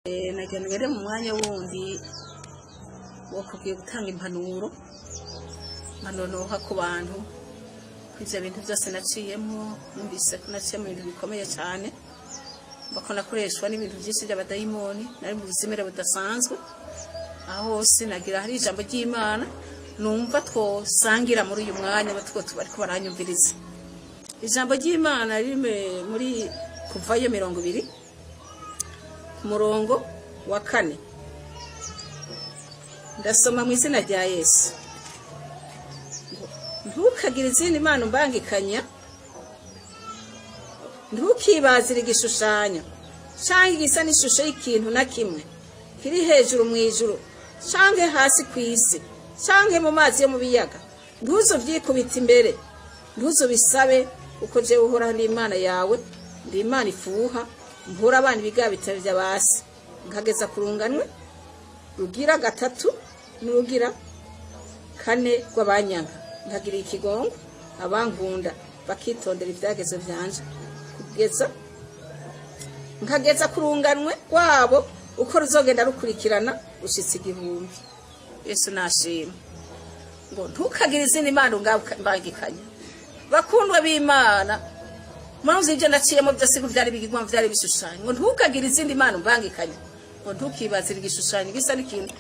nagenagere mu mwanya wundi wo kugiye gutanga impanuro noha ku bantu kw'ivyo bintu byose naciyemo numvise ko naciye mu bintu bikomeye cyane bakona nakoreshwa n'ibintu byinshi by'abadayimoni nari mu buzimire budasanzwe aho sinagira hari ijambo ry'Imana numva twosangira muri uyu mwanya bariko baranyumviriza ijambo ry'Imana rime muri kuvayo 20 murongo wa 4 ndasoma mu izina rya Yesu. Ntukagire izindi mana umbangikanya, ntukibazire igishushanyo canke igisa n'ishusho y'ikintu na kimwe kiri hejuru mu ijuru canke hasi kw'isi canke mu mazi yo mu biyaga. Ntuzovyikubita imbere, ntuzobisabe, uko jewe uhoraho ndi Imana yawe, ndi Imana ifuha, mpura abana ibigabitari by'abasi, nkageza kurunganwe rugira 3 n'urugira 4 rw'abanyanga, nkagira ikigongo abangunda bakitondera ibyagezo byanje kugeza nkageza kurunganwe wabo uko ruzogenda rukurikirana ushitse 1000. Yesu nashima ngo ntukagire izindi mana ungambangikanya. Bakundwa b'Imana, mwavuze ibyo naciyemo byose ko byari bigirwa byari bishushanyo, ngo ntukagire izindi mana umbangikanya, ngo ntukibazire igishushanyo gisa n'ikintu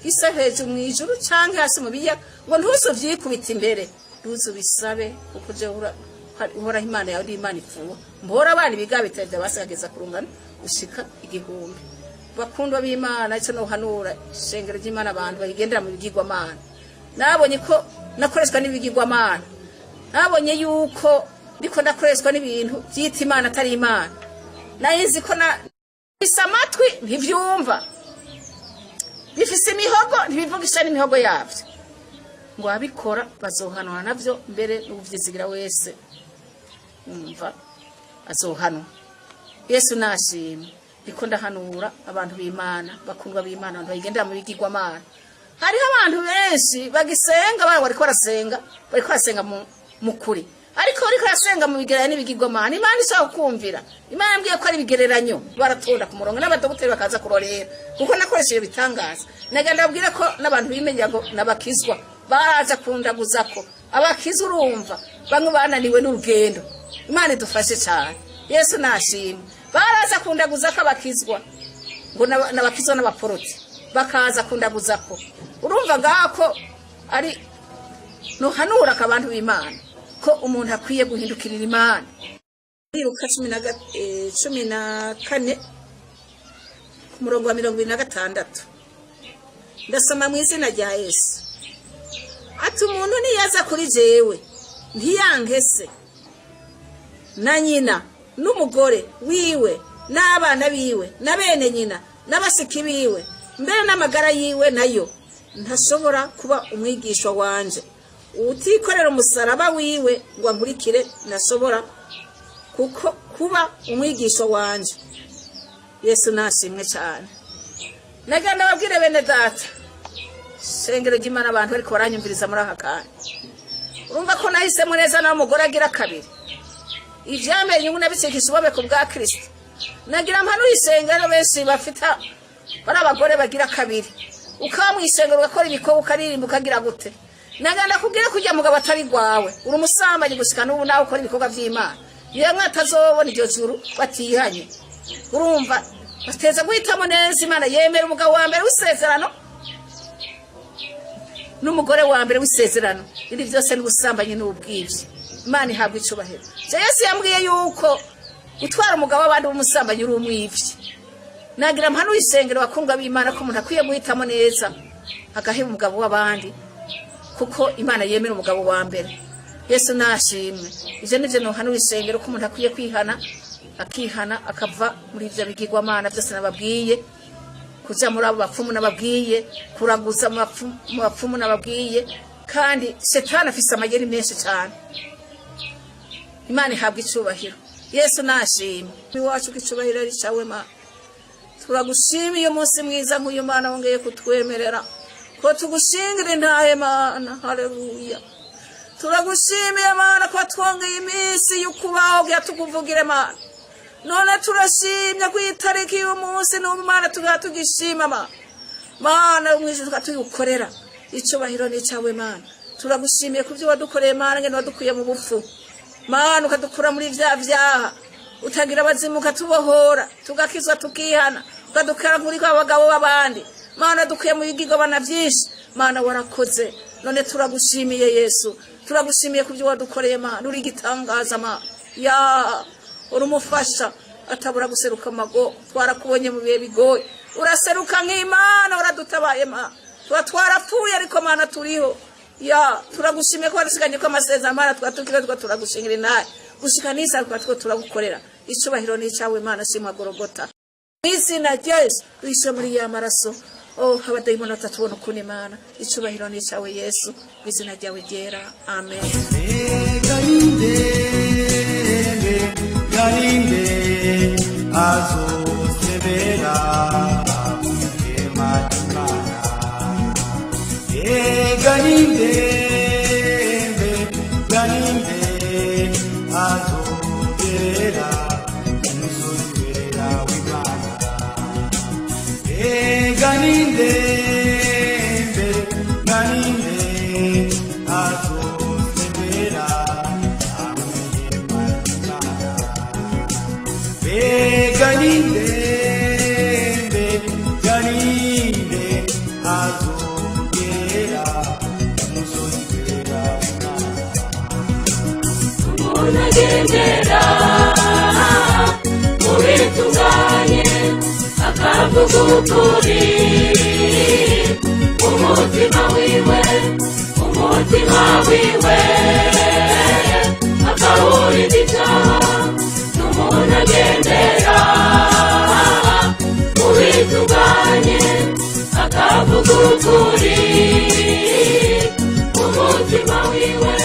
gisa hejuru mu ijuru canke hasi mu biyaga, ngo ntuzovyikubita imbere, ntuzobisabe, kuko je uhora Imana yawe ndi Imana ifuha, mbora abana ibigabitari by'abasageza kurungana ushika 1000. Bakundwa b'Imana, ico no hanura ishengero ry'Imana abantu bayigendera mu bigirwamana. Nabonye ko nakoreshwa n'ibigirwamana, nabonye yuko ndiko nakoreshwa n'ibintu byita Imana atari Imana. Nayizi ko bisa amatwi ntivyumva, bifise imihogo ntibivugisha n'imihogo yavyo, ngo abikora bazohanwa navyo, mbere n'uvyizigira wese umva azohanwa. Yesu nashimye. Ndiko ndahanura abantu b'Imana, bakundwa b'Imana, abantu bayigendera mu bigirwamana. Hariho abantu benshi bagisenga bariko barasenga mu kuri, ariko bariko barasenga mu bigereranya n'ibigirwamana. Imana ishaka kumvira, Imana yambwiye ko ari bigereranya, baratonda ku murongo n'abadogiteri bakaza kurorera, kuko nakoresheje bitangaza. Nagenda babwira ko n'abantu bimenya ngo nabakizwa baraza kundaguzako abakiza. Urumva bamwe bananiwe n'urugendo, Imana idufashe cyane. Yesu nashimye. Baraza kundaguzako abakizwa, ngo nabakizwa n'abaporoti bakaza kundaguzako. Urumva ngako ari no hanura akabantu b'Imana ko umuntu akwiye guhindukirira Imana. Luka 14 murongo wa 26 ndasoma mu izina rya Yesu. Ati umuntu niyaza kuri jewe ntiyankese, na nyina n'umugore wiwe n'abana biwe na bene nyina n'abashiki biwe mbere n'amagara yiwe nayo, ntashobora kuba umwigisha wanje. Utikorera umusaraba wiwe ngo ankurikire ntashobora kuko kuba umwigisha wanje. Yesu nashimwe cyane. Naganda babwire bene data, shengero ry'Imana, abantu ariko baranyumviriza muri aka kanya. Urumva ko nahise neza n'umugore agira 2 ivyamenye unabitsekisha ubabeko bwa Kristo. Nagira mpano isengero benshi bafita bari abagore bagira 2, ukamwisengero ugakora ibikoko ukaririmba ukagira gute. Naganda kugira kujya mugabo atari gwawe, uri umusambanyi gushika n'ubu nawe ukora ibikorwa by'Imana, yemwe atazobona iryo juru batihanye. Urumva bateza guhitamo neza Imana yemera umugabo wa mbere w'isezerano n'umugore wa mbere w'isezerano, indi byose n'ubusambanyi n'ubwibyi. Imana ihabwa icubahiro. Yesu yambwiye yuko utwara umugabo w'abandi w'umusambanyi uri umwivyi. Nagira mpano isengero bakundwa b'Imana ko umuntu akwiye guhitamo neza agaheba umugabo w'abandi, kuko Imana yemera umugabo wa mbere. Yesu nashimwe. Ije nije no hano isengero ko umuntu akwiye kwihana, akihana akava muri ivyo bigirwamana byose nababwiye, kuja muri abo bapfumu nababwiye, kuraguza mu bapfumu nababwiye, kandi Shetani afise amageri menshi cyane. Imana ihabwa icubahiro. Yesu nashimwe. Iwacu kicubahiro ari cawe Mana. Turagushimiye umunsi mwiza nk'uyu Mana wongeye kutwemerera ko tugushingire ntahe Mana. Haleluya. Turagushimiye Mana ko twongeye iminsi y'ukubaho byatuguvugire Mana. none turashimye kwitariki y'umunsi n'umwana tugishima mana umwijuru tukatugukorera icubahiro ni cyawe mana turagushimiye kubyo wadukoreye mana ngene wadukuye mu bupfu mana ukadukura muri vyaha utagira abazimuka tubohora tugakizwa tukihana ukadukara muri abagabo b'abandi mana dukuye mu bigigo bana byinshi mana warakoze none turagushimiye Yesu turagushimiye kubyo wadukoreye mana uri gitangaza mana ya urumufasha atabura guseruka mago twarakubonye mu bihe bigoye uraseruka nk'Imana uradutabaye mana twarapfuye ariko mana turiho ya turagushimiye ko warisiganye ko amasezerano mana twatukira turagushingira naye gushika nisa turagukorera icubahiro ni cyawe mana shimwa Golgota izina rya Yesu rishe muri ya maraso abadayimoni batatubona ukuntu Imana icubahiro ni cyawe Yesu izina ryawe ryera amen Ganinde azosebera Emana Ganinde azosebera Musozibera w'Imana Ganinde azosebera Ganinde azogera musozibera unagendera ubitunganye akavuga ukuri umutima wiwe akawurinda icyaha n'umuntu agendera ubitunganye akavuga ukuri umutima wiwe